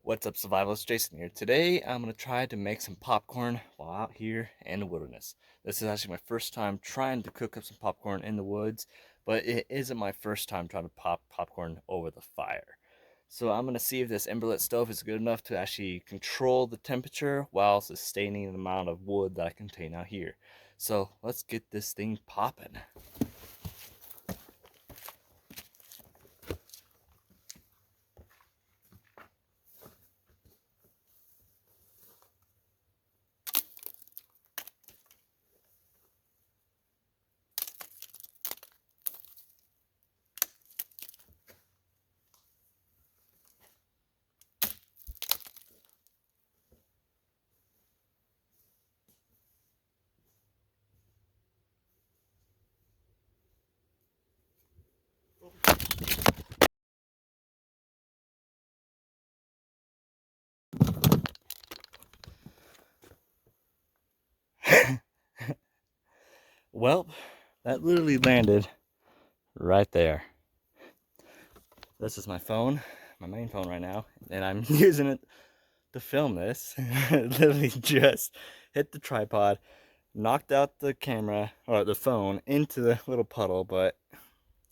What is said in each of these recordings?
What's up, survivalists? Jason here. Today, I'm going to try to make some popcorn while out here in the wilderness. This is actually my first time trying to cook up some popcorn in the woods, but it isn't my first time trying to pop popcorn over the fire. So I'm going to see if this emberlit stove is good enough to actually control the temperature while sustaining the amount of wood that I contain out here. So let's get this thing popping. Well, that literally landed right there. This is my phone, my main phone right now, and I'm using it to film this. Literally just hit the tripod, knocked out the camera or the phone into the little puddle, but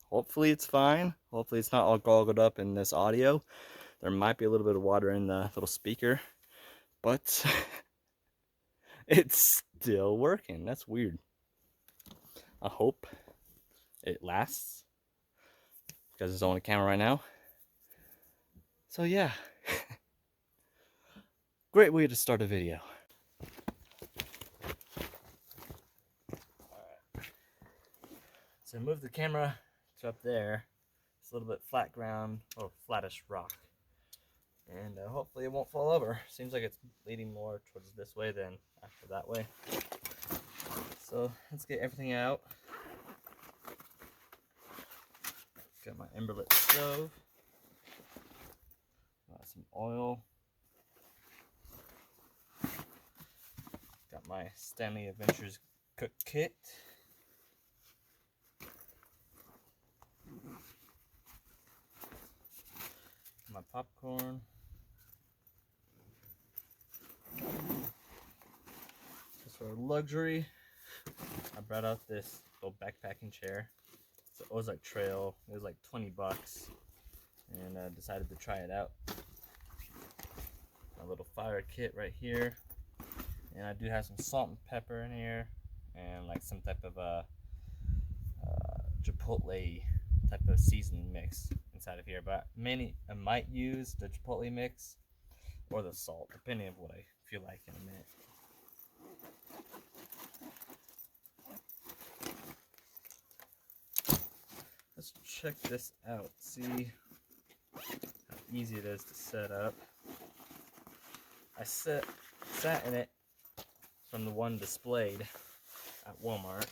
hopefully it's fine. Hopefully it's not all goggled up in this audio. There might be a little bit of water in the little speaker, but it's still working. That's weird. I hope it lasts because it's on the camera right now. So yeah, great way to start a video. So move the camera to up there. It's a little bit flat ground, or flattish rock. And hopefully it won't fall over. Seems like it's leading more towards this way than after that way. So let's get everything out. Got my emberlit stove. Got some oil. Got my Stanley Adventures cook kit. My popcorn. Just for luxury, I brought out this little backpacking chair. It's an Ozark Trail. It was like 20 bucks, and I decided to try it out. My little fire kit right here, and I do have some salt and pepper in here, and like some type of chipotle type of seasoning mix inside of here. But I might use the chipotle mix or the salt, depending on what I feel like in a minute. Let's check this out, see how easy it is to set up. I sat in it from the one displayed at Walmart.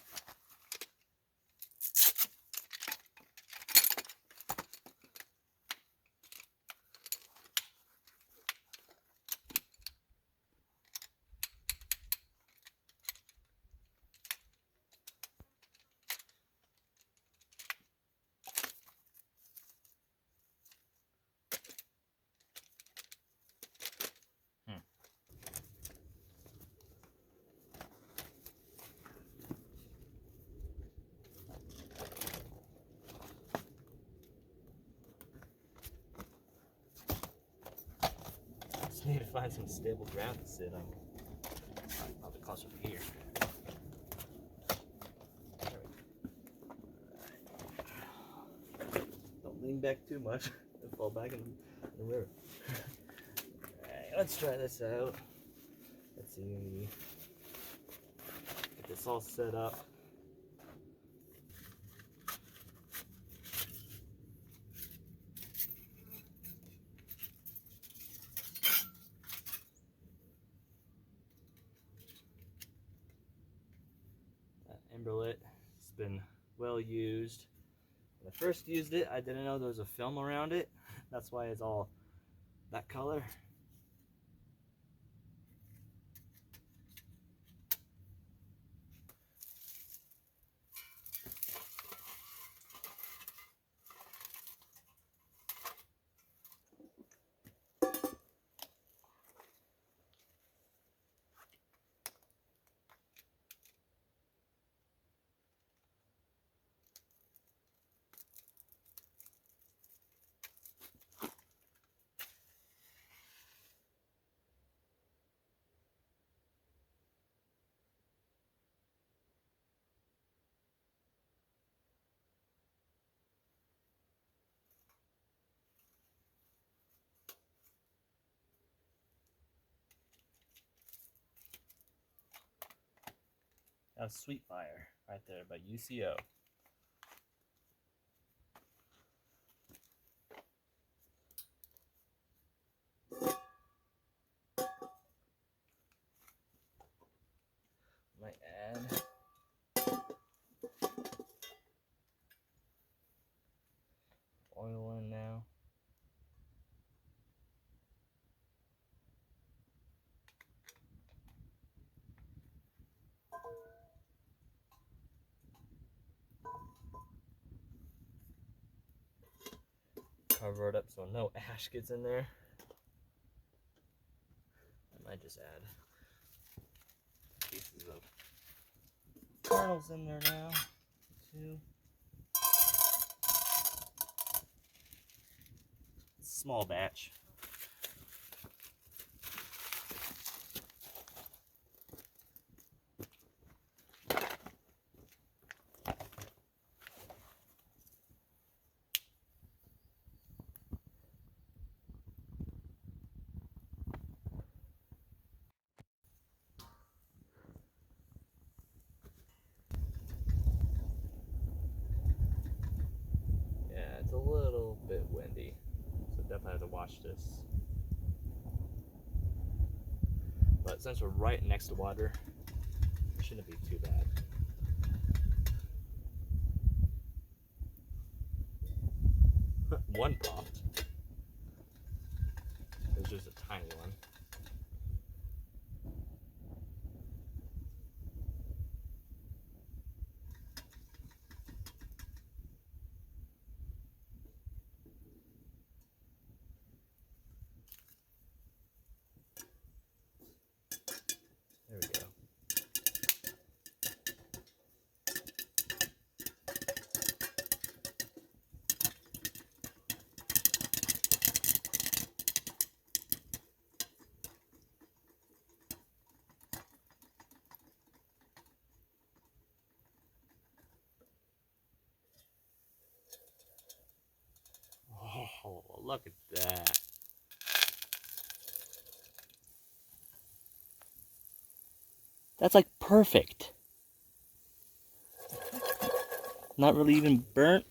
Just need to find some stable ground to sit on. Probably closer to here. Don't lean back too much and fall back in the river. Alright, let's try this out. Let's see. Get this all set up. Emberlit. It's been well used. When I first used it, I didn't know there was a film around it. That's why it's all that color. That was Sweet Fire right there by UCO. Might add oil in now. Cover it up so no ash gets in there. I might just add pieces of kernels in there now, too. Small batch. Yeah, it's a little bit windy, so definitely have to watch this. But since we're right next to water, it shouldn't be too bad. One popped. It was just a tiny one. There we go. Oh, look at that. That's like perfect. Not really even burnt.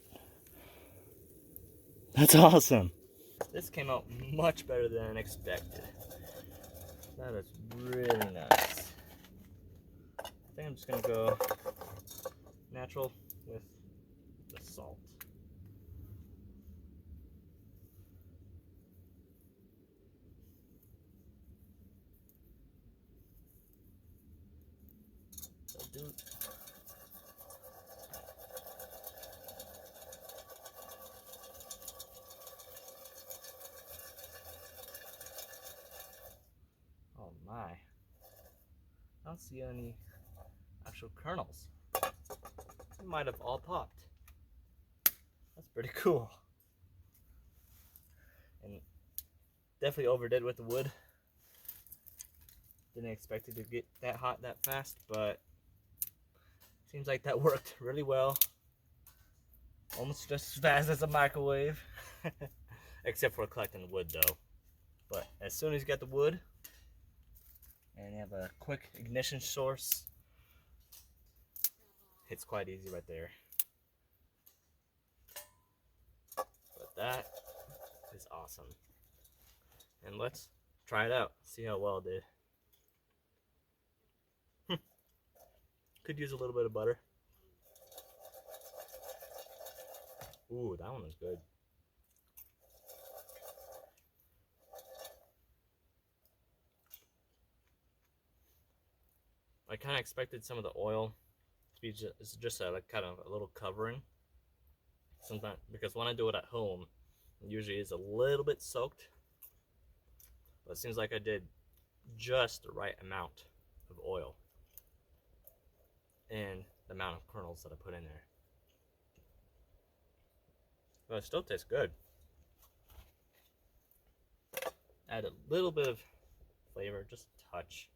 That's awesome. This came out much better than expected. That is really nice. I think I'm just gonna go natural with the salt. So do oh my. I don't see any actual kernels. They might have all popped. That's pretty cool. And definitely overdid with the wood. Didn't expect it to get that hot that fast, but seems like that worked really well. Almost just as fast as a microwave. Except for collecting the wood though. But as soon as you get the wood and you have a quick ignition source, it's quite easy right there. But that is awesome. And let's try it out, see how well it did. Could use a little bit of butter. Ooh, that one was good. I kind of expected some of the oil to be just a kind of a little covering. Sometimes, because when I do it at home, it usually is a little bit soaked. But it seems like I did just the right amount of oil and the amount of kernels that I put in there. But it still tastes good. Add a little bit of flavor, just a touch.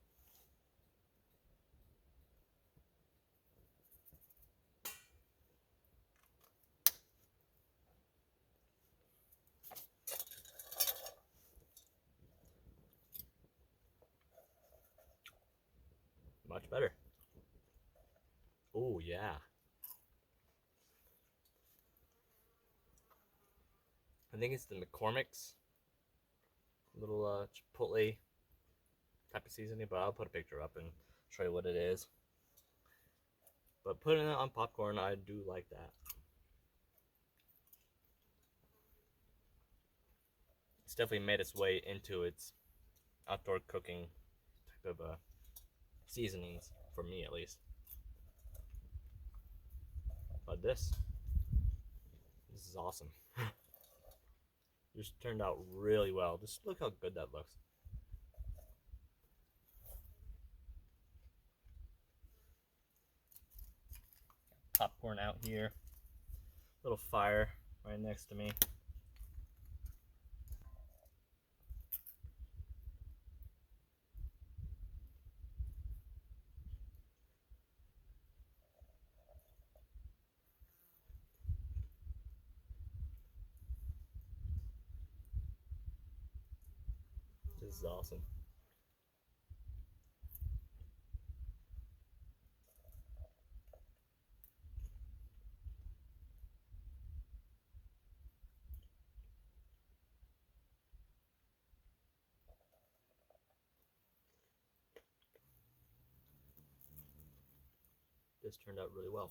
Much better. Oh yeah. I think it's the McCormick's little chipotle type of seasoning, but I'll put a picture up and show you what it is. But putting it on popcorn, I do like that. It's definitely made its way into its outdoor cooking type of seasonings, for me at least. But this is awesome. Just turned out really well. Just look how good that looks. Popcorn out here. Little fire right next to me. This is awesome. This turned out really well.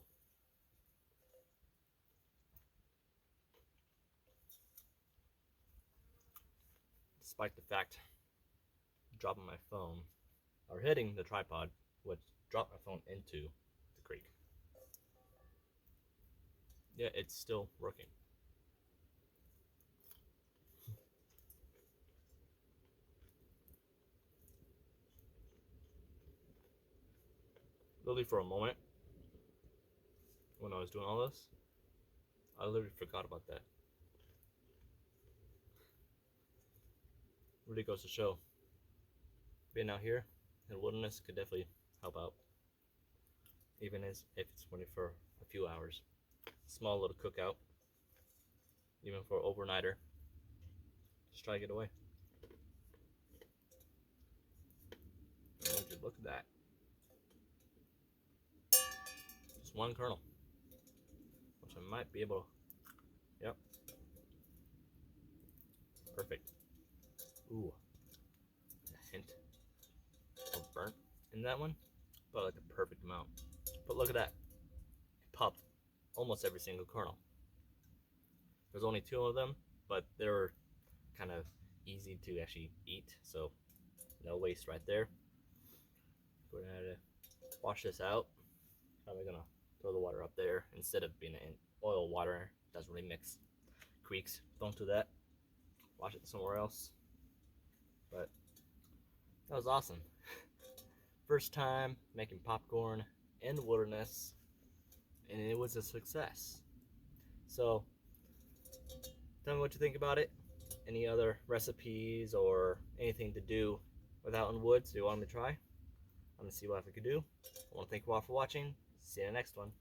Despite the fact dropping my phone or hitting the tripod, which dropped my phone into the creek. Yeah, it's still working. Literally for a moment, when I was doing all this, I literally forgot about that. Really goes to show, being out here in the wilderness could definitely help out, even as if it's only for a few hours. Small little cookout, even for an overnighter. Just try to get away. And would you look at that? Just one kernel, which I might be able to. Yep. Perfect. Ooh, a hint of burnt in that one, but like the perfect amount. But look at that. It popped almost every single kernel. There's only 2 of them, but they were kind of easy to actually eat, so no waste right there. We're gonna wash this out. Probably gonna throw the water up there instead of being in oil water. Doesn't really mix. Creeks, don't do that. Wash it somewhere else. But that was awesome. First time making popcorn in the wilderness, and it was a success. So tell me what you think about it. Any other recipes or anything to do with out in the woods do you want me to try? I'm gonna see what I can do. I want to thank you all for watching. See you in the next one.